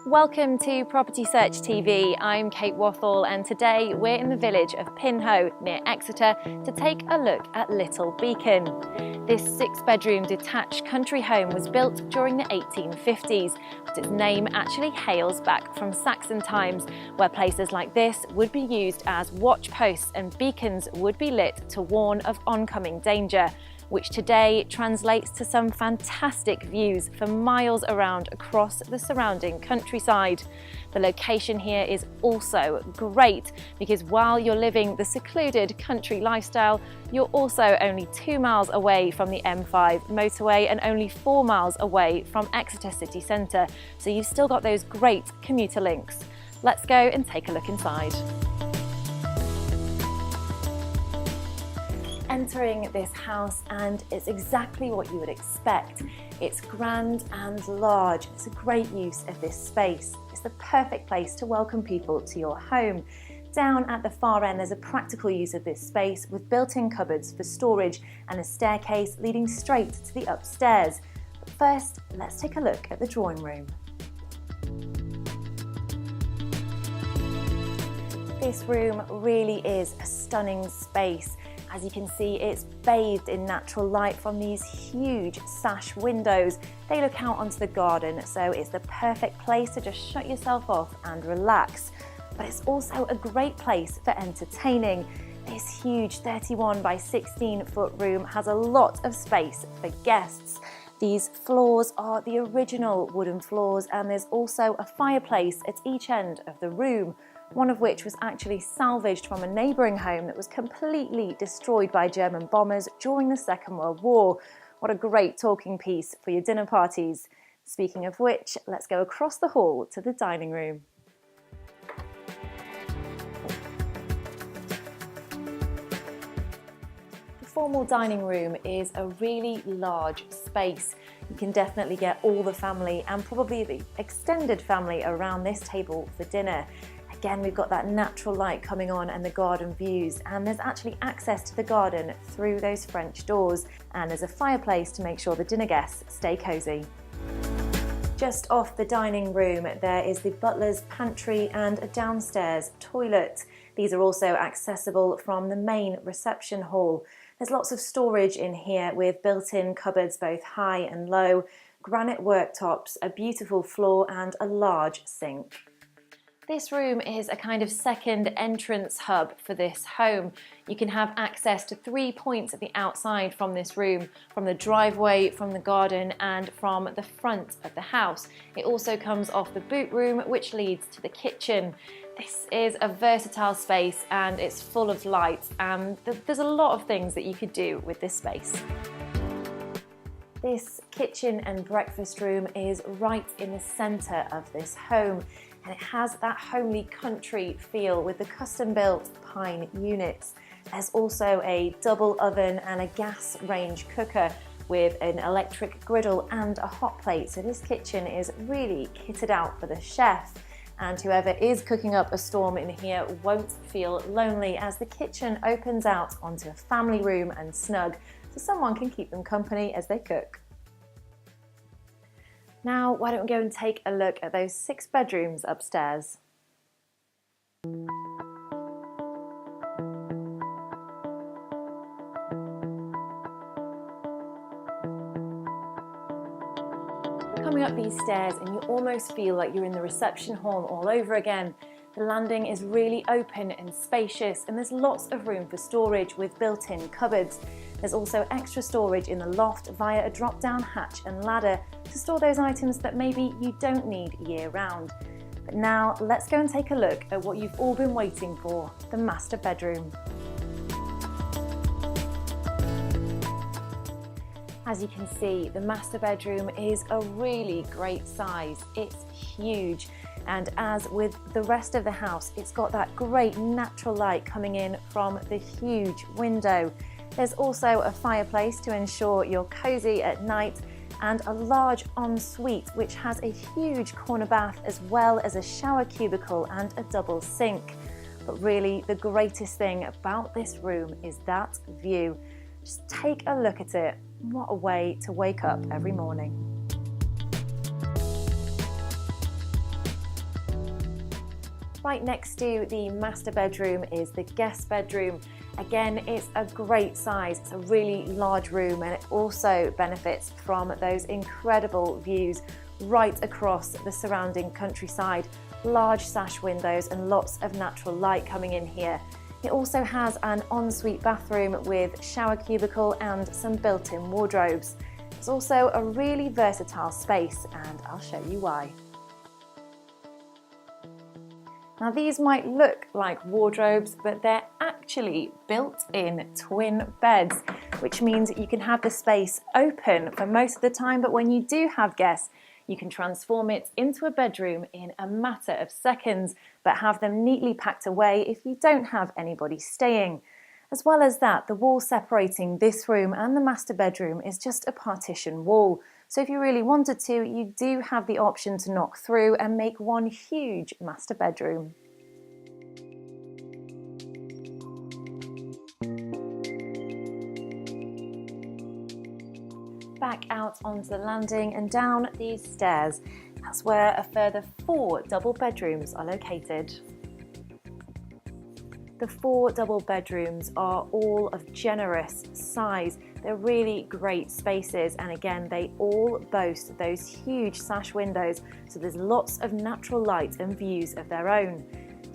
Welcome to Property Search TV. I'm Kate Wathall and today we're in the village of Pinhoe near Exeter to take a look at Little Beacon. This 6-bedroom detached country home was built during the 1850s, but its name actually hails back from Saxon times, where places like this would be used as watch posts and beacons would be lit to warn of oncoming danger, which today translates to some fantastic views for miles around across the surrounding countryside. The location here is also great because while you're living the secluded country lifestyle, you're also only 2 miles away from the M5 motorway and only 4 miles away from Exeter city centre, so you've still got those great commuter links. Let's go and take a look inside. Entering this house, and it's exactly what you would expect. It's grand and large. It's a great use of this space. It's the perfect place to welcome people to your home. Down at the far end, there's a practical use of this space with built-in cupboards for storage and a staircase leading straight to the upstairs. But first, let's take a look at the drawing room. This room really is a stunning space. As you can see, it's bathed in natural light from these huge sash windows. They look out onto the garden, so it's the perfect place to just shut yourself off and relax. But it's also a great place for entertaining. This huge 31 by 16 foot room has a lot of space for guests. These floors are the original wooden floors, and there's also a fireplace at each end of the room, one of which was actually salvaged from a neighbouring home that was completely destroyed by German bombers during the Second World War. What a great talking piece for your dinner parties. Speaking of which, let's go across the hall to the dining room. The formal dining room is a really large space. You can definitely get all the family and probably the extended family around this table for dinner. Again, we've got that natural light coming on and the garden views, and there's actually access to the garden through those French doors, and there's a fireplace to make sure the dinner guests stay cosy. Just off the dining room, there is the butler's pantry and a downstairs toilet. These are also accessible from the main reception hall. There's lots of storage in here with built-in cupboards both high and low, granite worktops, a beautiful floor and a large sink. This room is a kind of second entrance hub for this home. You can have access to 3 points at the outside from this room, from the driveway, from the garden and from the front of the house. It also comes off the boot room, which leads to the kitchen. This is a versatile space and it's full of light, and there's a lot of things that you could do with this space. This kitchen and breakfast room is right in the centre of this home, and it has that homely country feel with the custom-built pine units. There's also a double oven and a gas range cooker with an electric griddle and a hot plate, so this kitchen is really kitted out for the chef. And whoever is cooking up a storm in here won't feel lonely, as the kitchen opens out onto a family room and snug, so someone can keep them company as they cook. Now, why don't we go and take a look at those 6 bedrooms upstairs. Coming up these stairs, and you almost feel like you're in the reception hall all over again. The landing is really open and spacious, and there's lots of room for storage with built-in cupboards. There's also extra storage in the loft via a drop-down hatch and ladder to store those items that maybe you don't need year-round. But now let's go and take a look at what you've all been waiting for, the master bedroom. As you can see, the master bedroom is a really great size. It's huge, and as with the rest of the house, it's got that great natural light coming in from the huge window. There's also a fireplace to ensure you're cozy at night, and a large ensuite which has a huge corner bath as well as a shower cubicle and a double sink. But really, the greatest thing about this room is that view. Just take a look at it. What a way to wake up every morning. Right next to the master bedroom is the guest bedroom. Again, it's a great size. It's a really large room, and it also benefits from those incredible views right across the surrounding countryside. Large sash windows and lots of natural light coming in here. It also has an ensuite bathroom with shower cubicle and some built-in wardrobes. It's also a really versatile space, and I'll show you why. Now, these might look like wardrobes, but they're actually built-in twin beds, which means you can have the space open for most of the time, but when you do have guests, you can transform it into a bedroom in a matter of seconds, but have them neatly packed away if you don't have anybody staying. As well as that, the wall separating this room and the master bedroom is just a partition wall. So if you really wanted to, you do have the option to knock through and make one huge master bedroom. Back out onto the landing and down these stairs. That's where a further 4 double bedrooms are located. The 4 double bedrooms are all of generous size. They're really great spaces, and again, they all boast those huge sash windows, so there's lots of natural light and views of their own.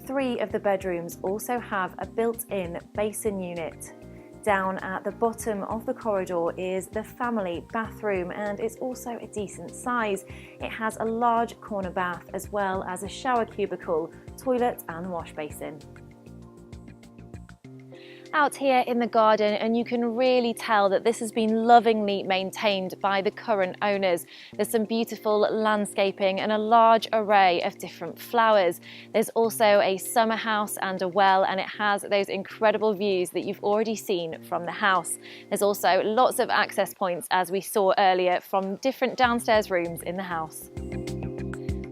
3 of the bedrooms also have a built-in basin unit. Down at the bottom of the corridor is the family bathroom, and it's also a decent size. It has a large corner bath as well as a shower cubicle, toilet and wash basin. Out here in the garden, and you can really tell that this has been lovingly maintained by the current owners. There's some beautiful landscaping and a large array of different flowers. There's also a summer house and a well, and it has those incredible views that you've already seen from the house. There's also lots of access points, as we saw earlier, from different downstairs rooms in the house.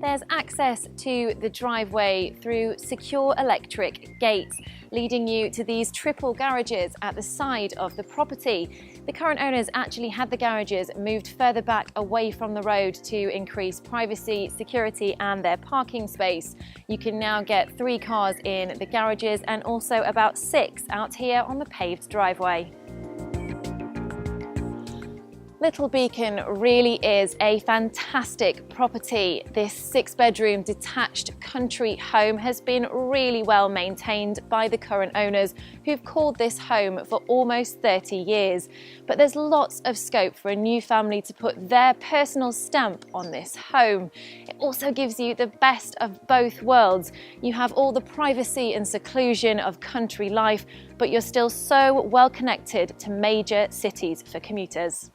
There's access to the driveway through secure electric gates, leading you to these triple garages at the side of the property. The current owners actually had the garages moved further back away from the road to increase privacy, security and their parking space. You can now get 3 cars in the garages and also about 6 out here on the paved driveway. Little Beacon really is a fantastic property. This 6-bedroom detached country home has been really well maintained by the current owners, who've called this home for almost 30 years. But there's lots of scope for a new family to put their personal stamp on this home. It also gives you the best of both worlds. You have all the privacy and seclusion of country life, but you're still so well connected to major cities for commuters.